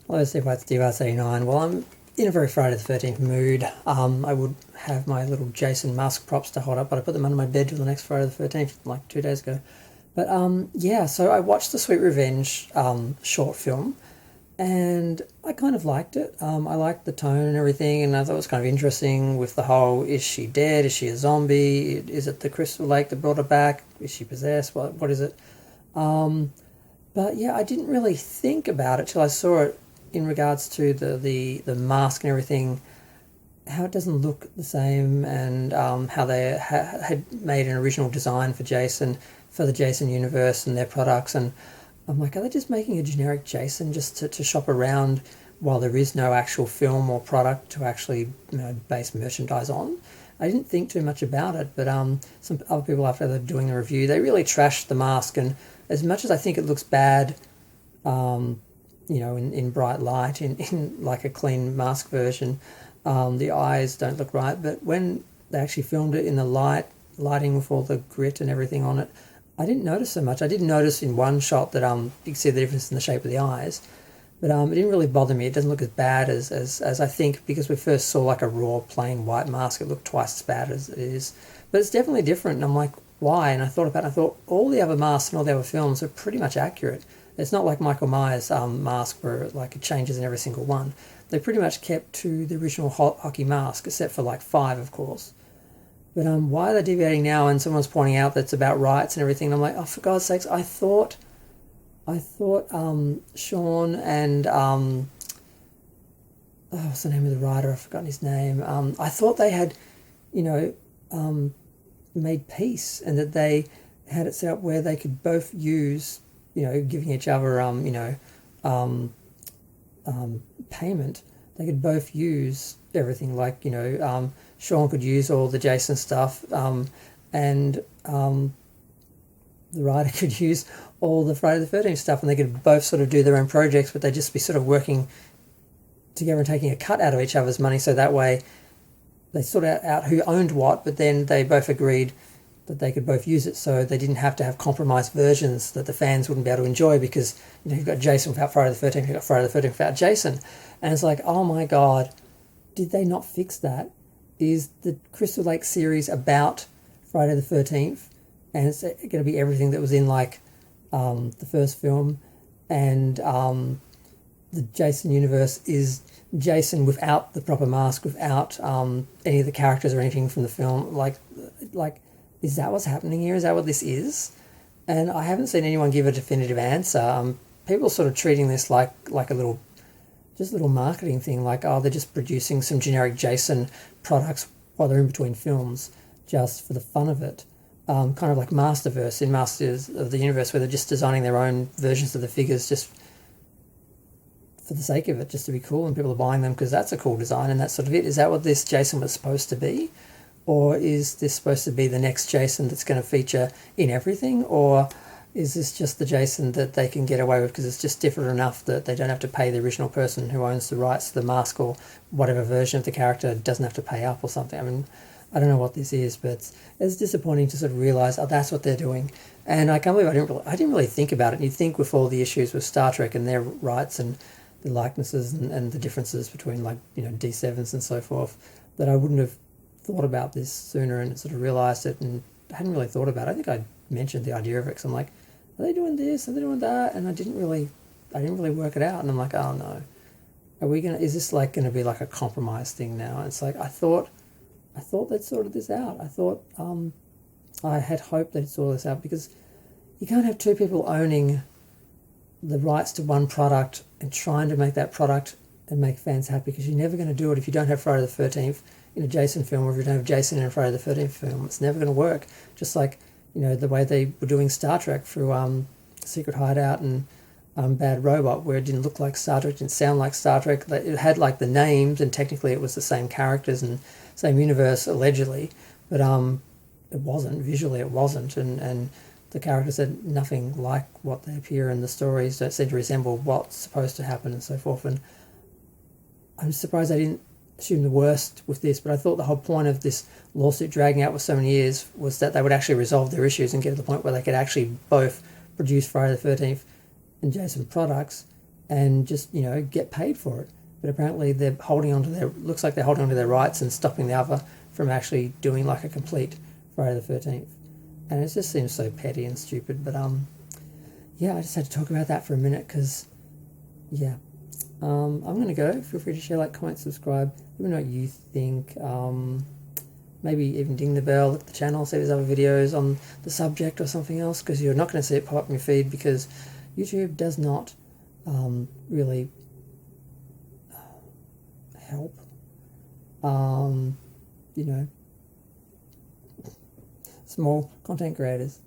Hello, Steve White, Steve R79. Well, I'm in a very Friday the 13th mood. I would have my little Jason mask props to hold up, but I put them under my bed till the next Friday the 13th, like 2 days ago. But yeah, so I watched the Sweet Revenge short film, and I kind of liked it. I liked the tone and everything, and I thought it was kind of interesting with the whole, is she dead? Is she a zombie? Is it the Crystal Lake that brought her back? Is she possessed? What is it? But yeah, I didn't really think about it till I saw it in regards to the mask and everything, how it doesn't look the same, and how they had made an original design for Jason, for the Jason universe and their products. And I'm like, are they just making a generic Jason just to shop around while there is no actual film or product to actually base merchandise on? I didn't think too much about it, but some other people after they're doing the review, they really trashed the mask. And as much as I think it looks bad, in bright light, in like a clean mask version, the eyes don't look right. But when they actually filmed it in the lighting with all the grit and everything on it, I didn't notice so much. I did notice in one shot that you can see the difference in the shape of the eyes, but it didn't really bother me. It doesn't look as bad as I think, because we first saw like a raw plain white mask. It looked twice as bad as it is, but it's definitely different. And I'm like, why? And I thought about it. I thought all the other masks and all the other films are pretty much accurate. It's not like Michael Myers' mask where like it changes in every single one. They pretty much kept to the original hockey mask, except for like five, of course. But why are they deviating now? And someone's pointing out that it's about rights and everything. And I'm like, oh, for God's sakes! I thought Sean and what's the name of the writer? I've forgotten his name. I thought they had, you know, made peace, and that they had it set up where they could both use, giving each other, payment. They could both use everything. Like, Sean could use all the Jason stuff, and the writer could use all the Friday the 13th stuff, and they could both sort of do their own projects, but they'd just be sort of working together and taking a cut out of each other's money, so that way they sort out who owned what, but then they both agreed that they could both use it, so they didn't have to have compromised versions that the fans wouldn't be able to enjoy, because you've got Jason without Friday the 13th, you've got Friday the 13th without Jason. And it's like, oh my God, did they not fix that? Is the Crystal Lake series about Friday the 13th, and it's going to be everything that was in like the first film, and the Jason universe is Jason without the proper mask, without any of the characters or anything from the film. Like, is that what's happening here? Is that what this is? And I haven't seen anyone give a definitive answer. People are sort of treating this like a little marketing thing, like, oh, they're just producing some generic Jason products while they're in between films, just for the fun of it. Kind of like Masterverse in Masters of the Universe, where they're just designing their own versions of the figures just for the sake of it, just to be cool, and people are buying them because that's a cool design, and that's sort of it. Is that what this Jason was supposed to be? Or is this supposed to be the next Jason that's going to feature in everything? Or is this just the Jason that they can get away with because it's just different enough that they don't have to pay the original person who owns the rights to the mask or whatever version of the character doesn't have to pay up or something? I mean, I don't know what this is, but it's disappointing to sort of realise, oh, that's what they're doing. And I can't believe I didn't really think about it. And you'd think with all the issues with Star Trek and their rights and the likenesses and the differences between, like, D7s and so forth, that I wouldn't have thought about this sooner and sort of realised it, and hadn't really thought about it. I think I mentioned the idea of it because I'm like, are they doing this? Are they doing that? And I didn't really work it out. And I'm like, oh no, is this like going to be like a compromise thing now? And it's like, I thought they'd sorted this out. I thought, I had hoped they'd sort this out, because you can't have two people owning the rights to one product and trying to make that product and make fans happy, because you're never going to do it if you don't have Friday the 13th in a Jason film, or if you don't have Jason in a Friday the 13th film. It's never going to work. Just like, the way they were doing Star Trek through Secret Hideout and Bad Robot, where it didn't look like Star Trek, didn't sound like Star Trek. It had like the names, and technically it was the same characters and same universe, allegedly, but it wasn't. Visually it wasn't, and the characters are nothing like what they appear in the stories, don't seem to resemble what's supposed to happen and so forth. And I'm surprised they didn't assume the worst with this, but I thought the whole point of this lawsuit dragging out for so many years was that they would actually resolve their issues and get to the point where they could actually both produce Friday the 13th and Jason products and just, you know, get paid for it. But apparently they're holding on to their, looks like they're holding on to their rights and stopping the other from actually doing like a complete Friday the 13th. And it just seems so petty and stupid. But yeah, I just had to talk about that for a minute because, yeah. I'm going to go. Feel free to share, like, comment, subscribe. Let me know what you think. Maybe even ding the bell, look at the channel, see if there's other videos on the subject or something else, because you're not going to see it pop up in your feed because YouTube does not really help, you know, small content creators.